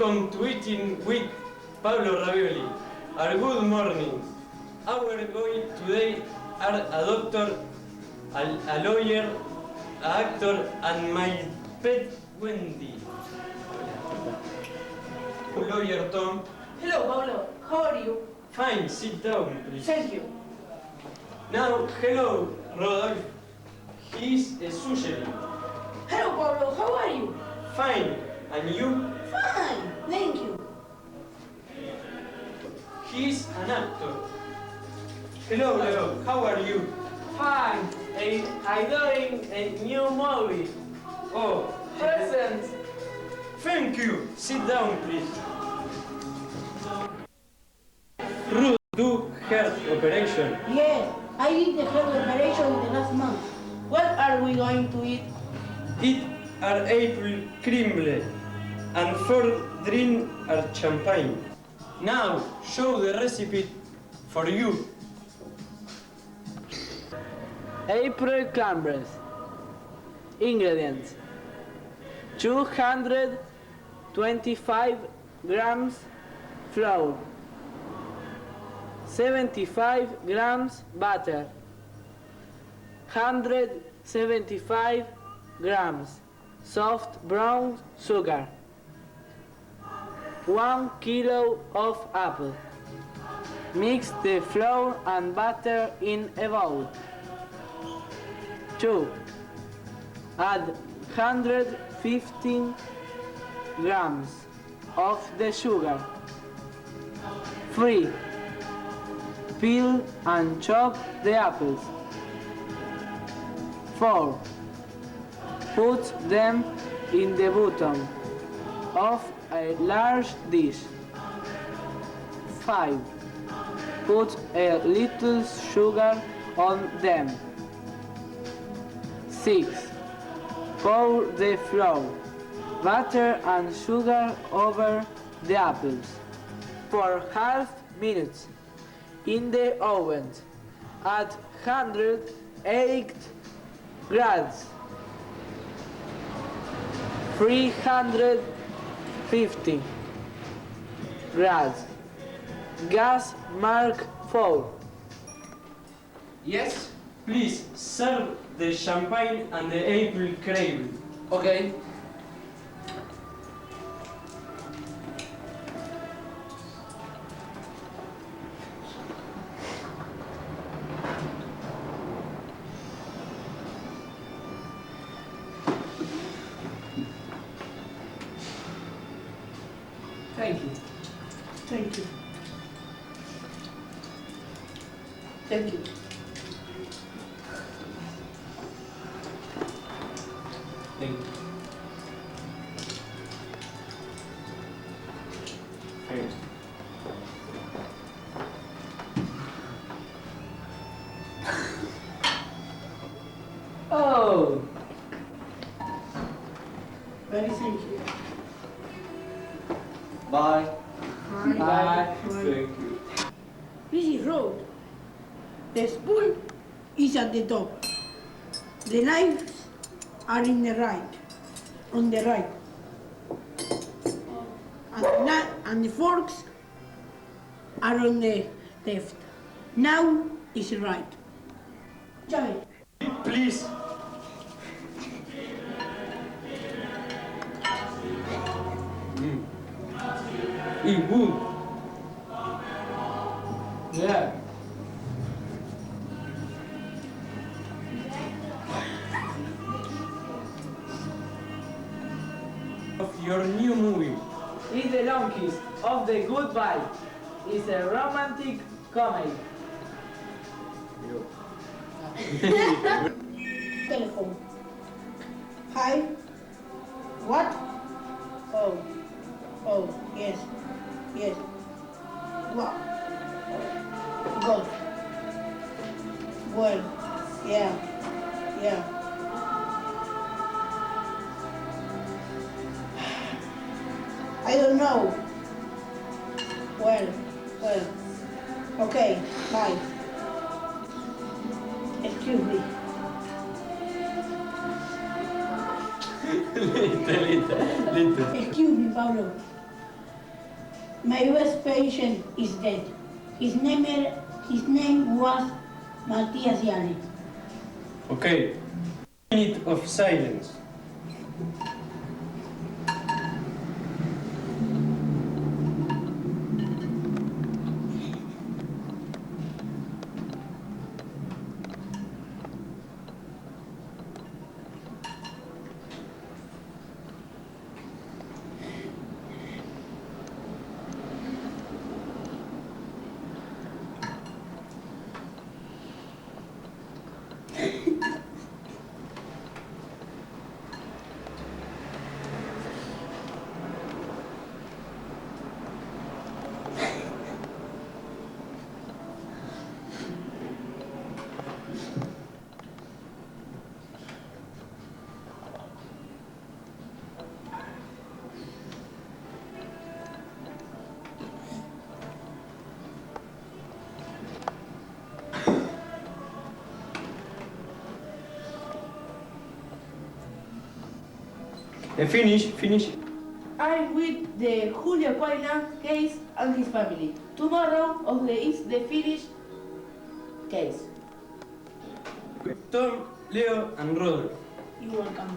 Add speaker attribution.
Speaker 1: Welcome to Eating with Pablo Ravioli. A good morning. Our goal today are a doctor, a lawyer, an actor, and my pet Wendy. Lawyer Tom.
Speaker 2: Hello, Pablo. How are you?
Speaker 1: Fine, sit down, please.
Speaker 2: Thank you.
Speaker 1: Now, hello, Rodolfo. He's a surgeon.
Speaker 2: Hello, Pablo. How are you?
Speaker 1: Fine. And you?
Speaker 2: Fine. Thank you.
Speaker 1: He's an actor. Hello, Leo. How are you?
Speaker 3: Fine. I'm doing a new movie.
Speaker 1: Oh,
Speaker 3: Presents.
Speaker 1: thank you. Sit down, please. Ruth, do heart operation.
Speaker 2: Yes, I did the heart operation in the last month. What are we going to eat?
Speaker 1: Eat our apple crumble and for drink our champagne. Now, show the recipe for you.
Speaker 3: April clambres. Ingredients: 225 grams flour, 75 grams butter, 175 grams soft brown sugar, 1 kilo of apple. Mix the flour and butter in a bowl. 2. Add 115 grams of the sugar. 3. Peel and chop the apples. 4. Put them in the bottom of a large dish. 5. Put a little sugar on them. 6. Pour the flour, butter and sugar over the apples for half minutes in the oven at 108 grams. 350 grams. Gas mark 4.
Speaker 1: Yes, please serve the champagne and the apple crumble.
Speaker 3: Okay.
Speaker 2: Thank you. Thank you. Thank you.
Speaker 1: Thank you. Thank you.
Speaker 3: Oh,
Speaker 2: Very thank you.
Speaker 1: Bye.
Speaker 3: bye.
Speaker 1: Thank you.
Speaker 2: This is road. The spoon is at the top. The knives are in the right, on the right. And the forks are on the left. Now is right. Try.
Speaker 1: Please. Good.
Speaker 3: Yeah.
Speaker 1: Of your new movie.
Speaker 3: It's the long kiss of the goodbye. It's a romantic comedy.
Speaker 2: Telephone. Hi. What? Oh. Oh, yes. Yes. What? Good. Well, yeah. Yeah. I don't know. Well. Okay, bye. Excuse me.
Speaker 1: Listo.
Speaker 2: Excuse me, Pablo. My best patient is dead. His name was Matthias Yanni.
Speaker 1: Okay. Minute of silence. Finish.
Speaker 4: I'm with the Julio case and his family. Tomorrow is the finished case.
Speaker 1: Tom, Leo, and Rodolfo.
Speaker 2: You welcome.